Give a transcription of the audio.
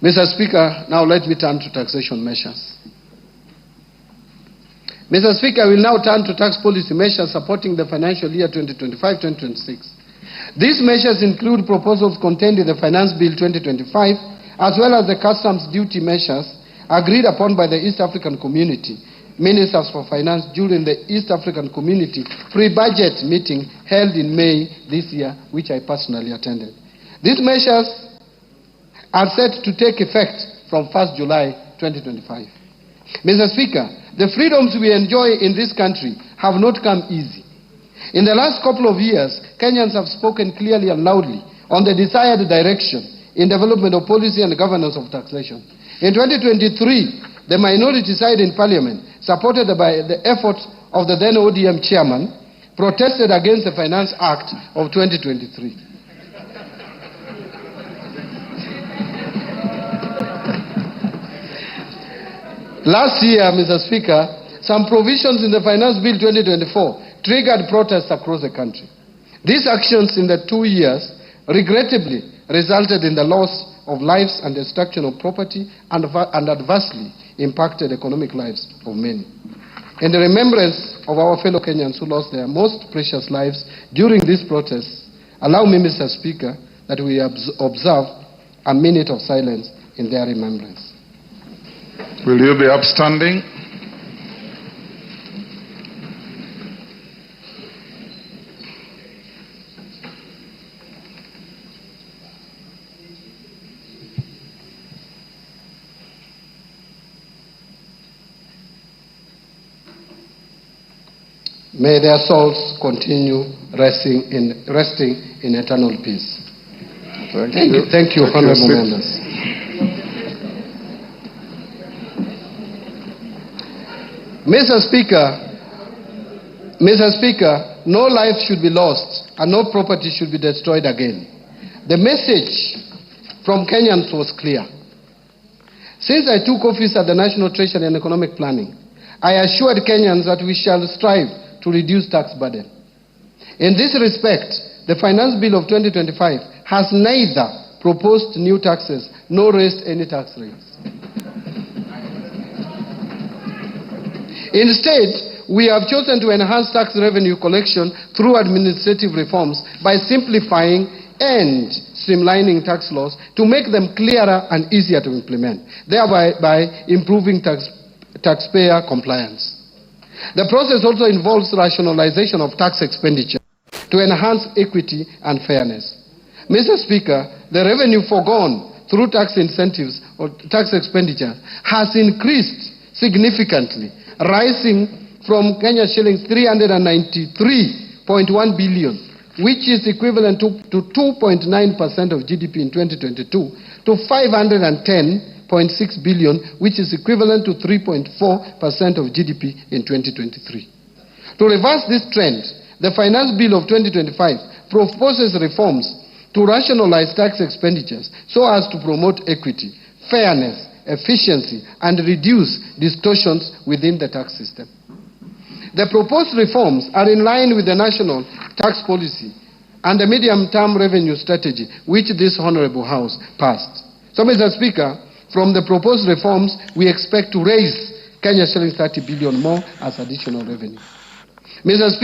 Mr. Speaker, now let me turn to taxation measures. Mr. Speaker, I will now turn to tax policy measures supporting the financial year 2025-2026. These measures include proposals contained in the Finance Bill 2025, as well as the customs duty measures agreed upon by the East African Community Ministers for Finance during the East African Community pre-budget meeting held in May this year, which I personally attended. These measures are set to take effect from 1st July 2025. Mr. Speaker, the freedoms we enjoy in this country have not come easy. In the last couple of years, Kenyans have spoken clearly and loudly on the desired direction in development of policy and governance of taxation. In 2023, the minority side in Parliament, supported by the efforts of the then ODM chairman, protested against the Finance Act of 2023. Last year, Mr. Speaker, some provisions in the Finance Bill 2024 triggered protests across the country. These actions in the 2 years regrettably resulted in the loss of lives and destruction of property and adversely impacted economic lives of many. In the remembrance of our fellow Kenyans who lost their most precious lives during these protests, allow me, Mr. Speaker, that we observe a minute of silence in their remembrance. Will you be upstanding? May their souls continue resting in eternal peace. Thank you, honorable members. Mr. Speaker, no life should be lost and no property should be destroyed again. The message from Kenyans was clear. Since I took office at the National Treasury and Economic Planning, I assured Kenyans that we shall strive to reduce tax burden. In this respect, the Finance Bill of 2025 has neither proposed new taxes nor raised any tax rates. Instead, we have chosen to enhance tax revenue collection through administrative reforms by simplifying and streamlining tax laws to make them clearer and easier to implement, thereby improving taxpayer compliance. The process also involves rationalization of tax expenditure to enhance equity and fairness. Mr. Speaker, the revenue foregone through tax incentives or tax expenditure has increased significantly, rising from Kenya shillings 393.1 billion, which is equivalent to 2.9% of GDP in 2022, to 510.6 billion, which is equivalent to 3.4% of GDP in 2023. To reverse this trend, the Finance Bill of 2025 proposes reforms to rationalize tax expenditures so as to promote equity, fairness, efficiency, and reduce distortions within the tax system. The proposed reforms are in line with the national tax policy and the medium-term revenue strategy which this Honorable House passed. So, Mr. Speaker, from the proposed reforms, we expect to raise Kenya shillings 30 billion more as additional revenue. Mr. Speaker,